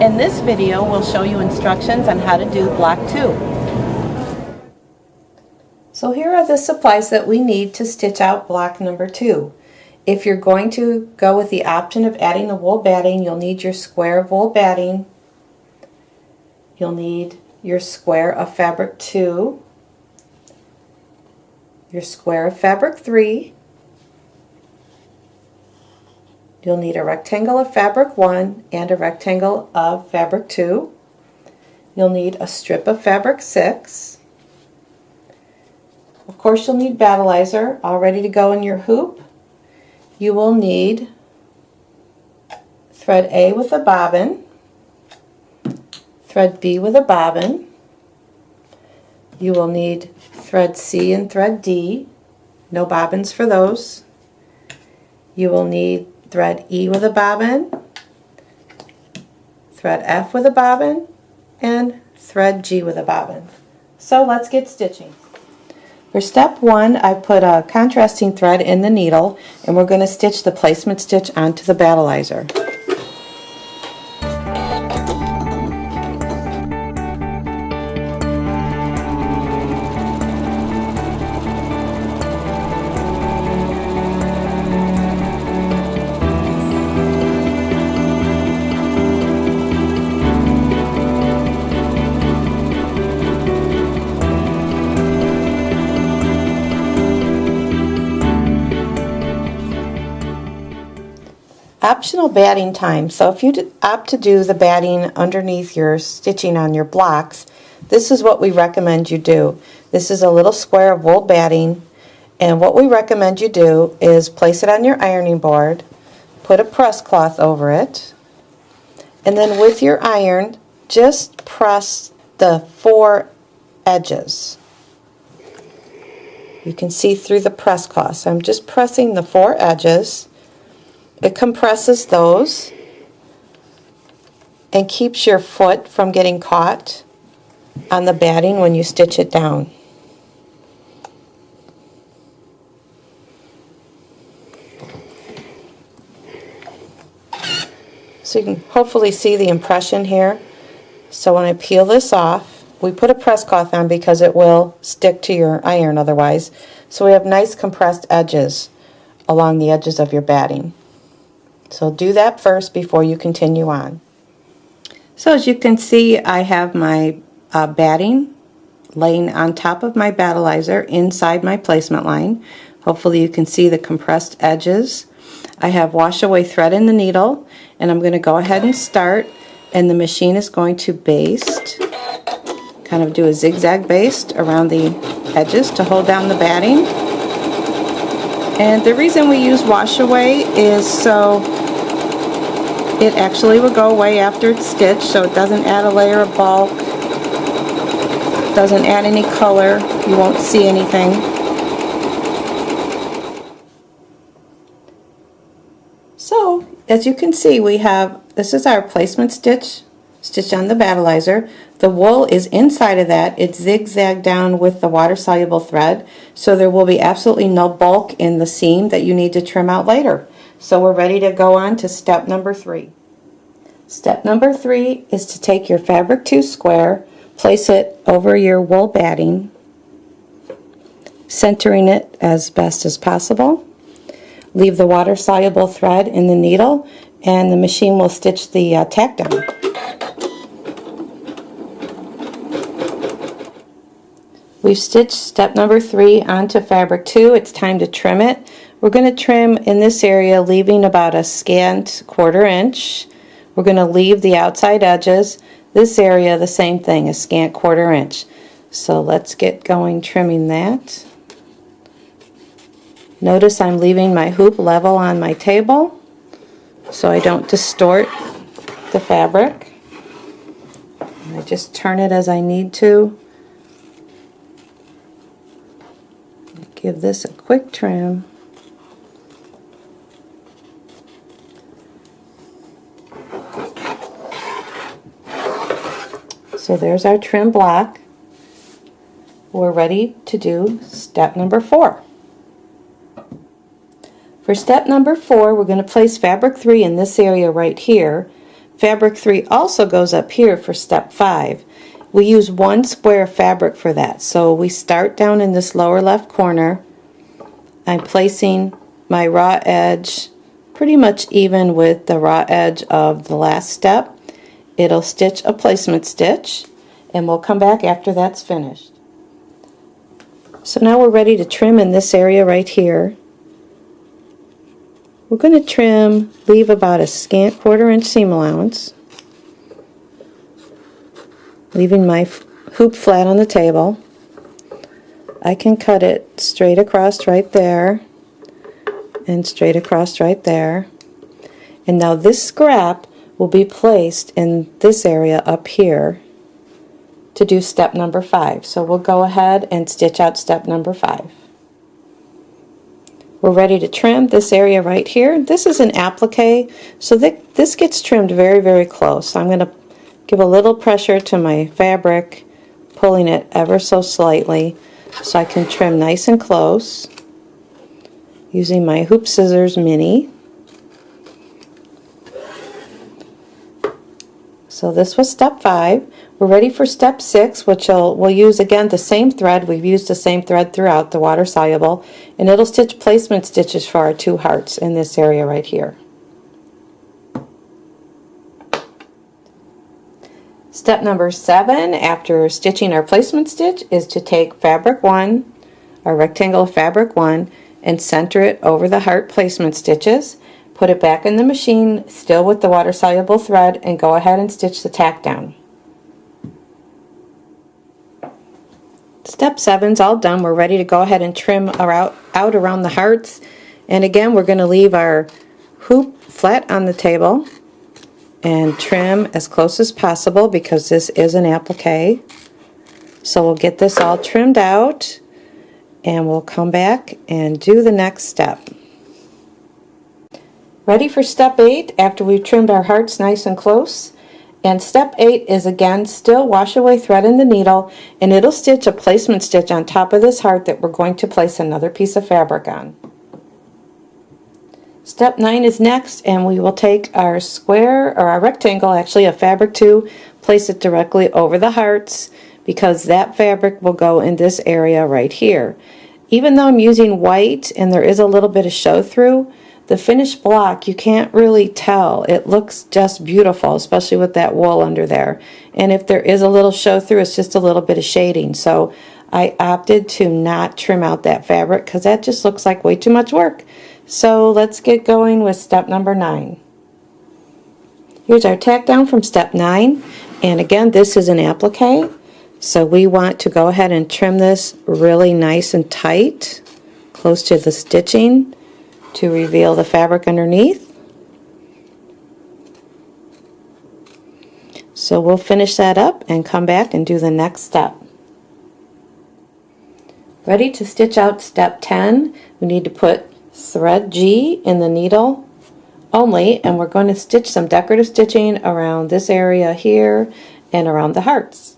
In this video, we'll show you instructions on how to do block 2. So here are the supplies that we need to stitch out block number 2. If you're going to go with the option of adding the wool batting, you'll need your square of wool batting. You'll need your square of fabric 2, your square of fabric 3, you'll need a rectangle of fabric 1 and a rectangle of fabric 2. You'll need a strip of fabric 6. Of course, you'll need battleizer all ready to go in your hoop. You will need thread A with a bobbin, thread B with a bobbin. You will need thread C and thread D, no bobbins for those. You will need thread E with a bobbin, thread F with a bobbin, and thread G with a bobbin. So let's get stitching. For step 1, I put a contrasting thread in the needle, and we're going to stitch the placement stitch onto the battleizer. Optional batting time. So if you opt to do the batting underneath your stitching on your blocks, this is what we recommend you do. This is a little square of wool batting, and what we recommend you do is place it on your ironing board, put a press cloth over it, and then with your iron just press the 4 edges. You can see through the press cloth, so I'm just pressing the 4 edges. It compresses those and keeps your foot from getting caught on the batting when you stitch it down. So you can hopefully see the impression here. So when I peel this off, we put a press cloth on because it will stick to your iron otherwise. So we have nice compressed edges along the edges of your batting. So do that first before you continue on. So as you can see, I have my batting laying on top of my battleizer inside my placement line. Hopefully you can see the compressed edges. I have wash away thread in the needle, and I'm going to go ahead and start, and the machine is going to baste, kind of do a zigzag baste around the edges to hold down the batting. And the reason we use wash away is so it actually will go away after it's stitched, so it doesn't add a layer of bulk, doesn't add any color, you won't see anything. So as you can see, we have, this is our placement stitch stitched on the battleizer. The wool is inside of that. It's zigzagged down with the water soluble thread, so there will be absolutely no bulk in the seam that you need to trim out later. So we're ready to go on to step number 3. Step number 3 is to take your fabric 2 square, place it over your wool batting, centering it as best as possible. Leave the water soluble thread in the needle, and the machine will stitch the tack down. We've stitched step number 3 onto fabric 2. It's time to trim it. We're going to trim in this area, leaving about a scant 1/4 inch. We're going to leave the outside edges. This area, the same thing, a scant 1/4 inch. So let's get going trimming that. Notice I'm leaving my hoop level on my table so I don't distort the fabric. And I just turn it as I need to. Give this a quick trim. So there's our trim block. We're ready to do step number 4. For step number 4, we're going to place fabric 3 in this area right here. fabric 3 also goes up here for step 5. We use 1 square fabric for that. So we start down in this lower left corner. I'm placing my raw edge pretty much even with the raw edge of the last step. It'll stitch a placement stitch, and we'll come back after that's finished. So now we're ready to trim in this area right here. We're going to trim, leave about a scant 1/4 inch seam allowance, leaving my hoop flat on the table. I can cut it straight across right there and straight across right there. And now this scrap will be placed in this area up here to do step number 5. So we'll go ahead and stitch out step number 5. We're ready to trim this area right here. This is an applique, so this gets trimmed very, very close. I'm going to give a little pressure to my fabric, pulling it ever so slightly so I can trim nice and close using my hoop scissors mini. So this was step 5. We're ready for step 6, which we'll use again the same thread. We've used the same thread throughout, the water soluble, and it'll stitch placement stitches for our 2 hearts in this area right here. Step number 7, after stitching our placement stitch, is to take fabric 1, our rectangle of fabric 1, and center it over the heart placement stitches. Put it back in the machine, still with the water soluble thread, and go ahead and stitch the tack down. Step 7's all done. We're ready to go ahead and trim out around the hearts. And again, we're going to leave our hoop flat on the table and trim as close as possible because this is an applique. So we'll get this all trimmed out and we'll come back and do the next step. Ready for step 8 after we've trimmed our hearts nice and close. And step 8 is again still wash away thread in the needle, and it'll stitch a placement stitch on top of this heart that we're going to place another piece of fabric on. Step 9 is next, and we will take our square, or our rectangle actually, of fabric 2, place it directly over the hearts because that fabric will go in this area right here. Even though I'm using white and there is a little bit of show through, the finished block, you can't really tell. It looks just beautiful, especially with that wool under there. And if there is a little show through, it's just a little bit of shading. So I opted to not trim out that fabric because that just looks like way too much work. So let's get going with step number 9. Here's our tack down from step 9. And again, this is an applique. So we want to go ahead and trim this really nice and tight, close to the stitching, to reveal the fabric underneath. So we'll finish that up and come back and do the next step. Ready to stitch out step 10, we need to put thread G in the needle only, and we're going to stitch some decorative stitching around this area here and around the hearts.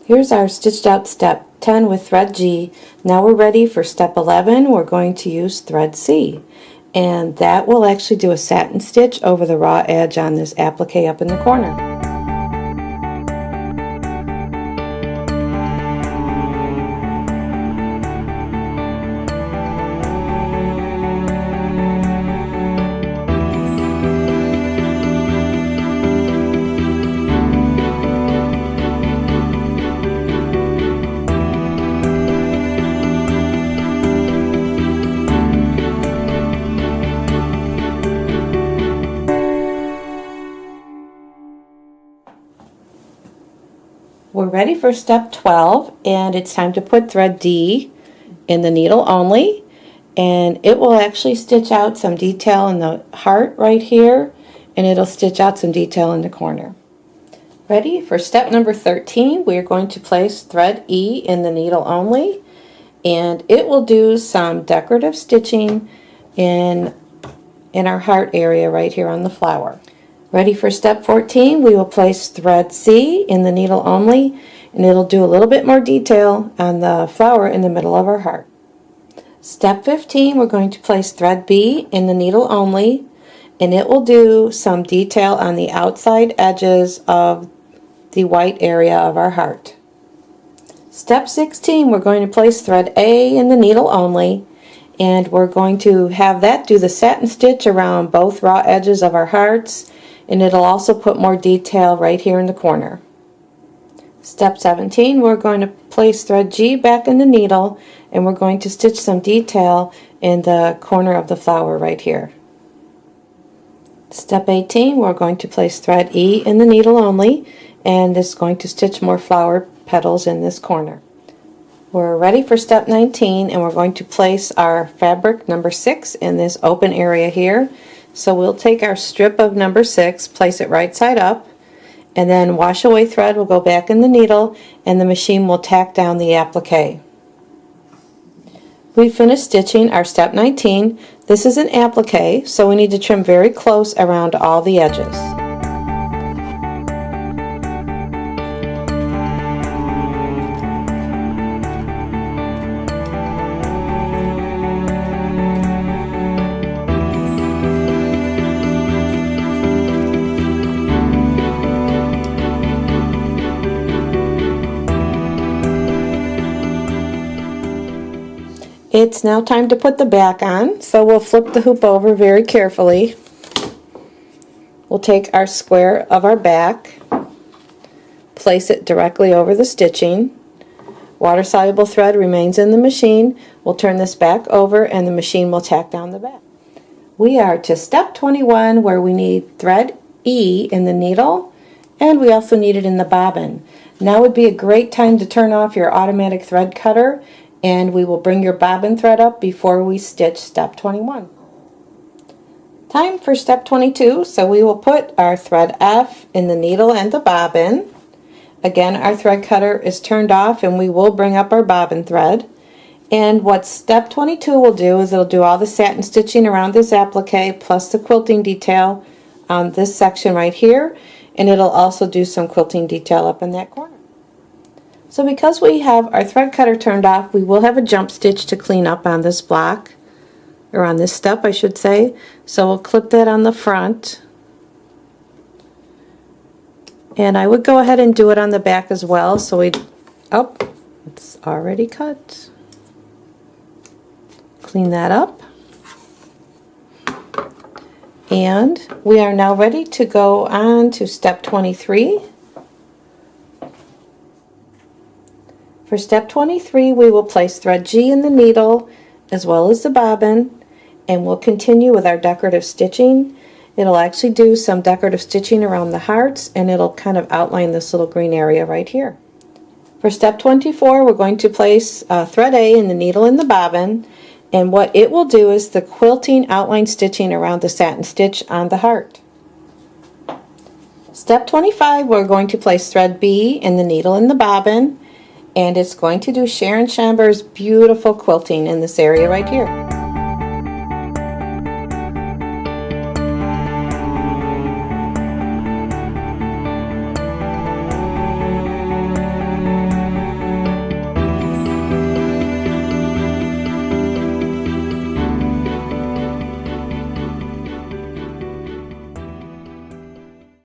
Here's our stitched out step 10 with thread G. Now we're ready for step 11. We're going to use thread C, and that will actually do a satin stitch over the raw edge on this applique up in the corner. We're ready for step 12, and it's time to put thread D in the needle only, and it will actually stitch out some detail in the heart right here, and it'll stitch out some detail in the corner. Ready for step number 13, we are going to place thread E in the needle only, and it will do some decorative stitching in our heart area right here on the flower. Ready for step 14, we will place thread C in the needle only, and it'll do a little bit more detail on the flower in the middle of our heart. Step 15, we're going to place thread B in the needle only, and it will do some detail on the outside edges of the white area of our heart. Step 16, we're going to place thread A in the needle only, and we're going to have that do the satin stitch around both raw edges of our hearts, and it'll also put more detail right here in the corner. Step 17, we're going to place thread G back in the needle, and we're going to stitch some detail in the corner of the flower right here. Step 18, we're going to place thread E in the needle only, and it's going to stitch more flower petals in this corner. We're ready for step 19, and we're going to place our fabric number 6 in this open area here. So we'll take our strip of number 6, place it right side up, and then wash away thread will go back in the needle, and the machine will tack down the applique. We finished stitching our step 19. This is an applique, so we need to trim very close around all the edges. It's now time to put the back on, so we'll flip the hoop over very carefully. We'll take our square of our back, place it directly over the stitching. Water-soluble thread remains in the machine. We'll turn this back over and the machine will tack down the back. We are to step 21, where we need thread E in the needle, and we also need it in the bobbin. Now would be a great time to turn off your automatic thread cutter, and we will bring your bobbin thread up before we stitch step 21. Time for step 22, so we will put our thread F in the needle and the bobbin. Again, our thread cutter is turned off, and we will bring up our bobbin thread. And what step 22 will do is it'll do all the satin stitching around this applique plus the quilting detail on this section right here, and it'll also do some quilting detail up in that corner. So because we have our thread cutter turned off, we will have a jump stitch to clean up on this block, or on this step I should say. So we'll clip that on the front, and I would go ahead and do it on the back as well. So it's already cut. Clean that up, and we are now ready to go on to step 23. For step 23, we will place thread G in the needle as well as the bobbin, and we'll continue with our decorative stitching. It'll actually do some decorative stitching around the hearts, and it'll kind of outline this little green area right here. For step 24, we're going to place thread A in the needle and the bobbin, and what it will do is the quilting outline stitching around the satin stitch on the heart. Step 25, we're going to place thread B in the needle and the bobbin, and it's going to do Sharon Chamber's beautiful quilting in this area right here.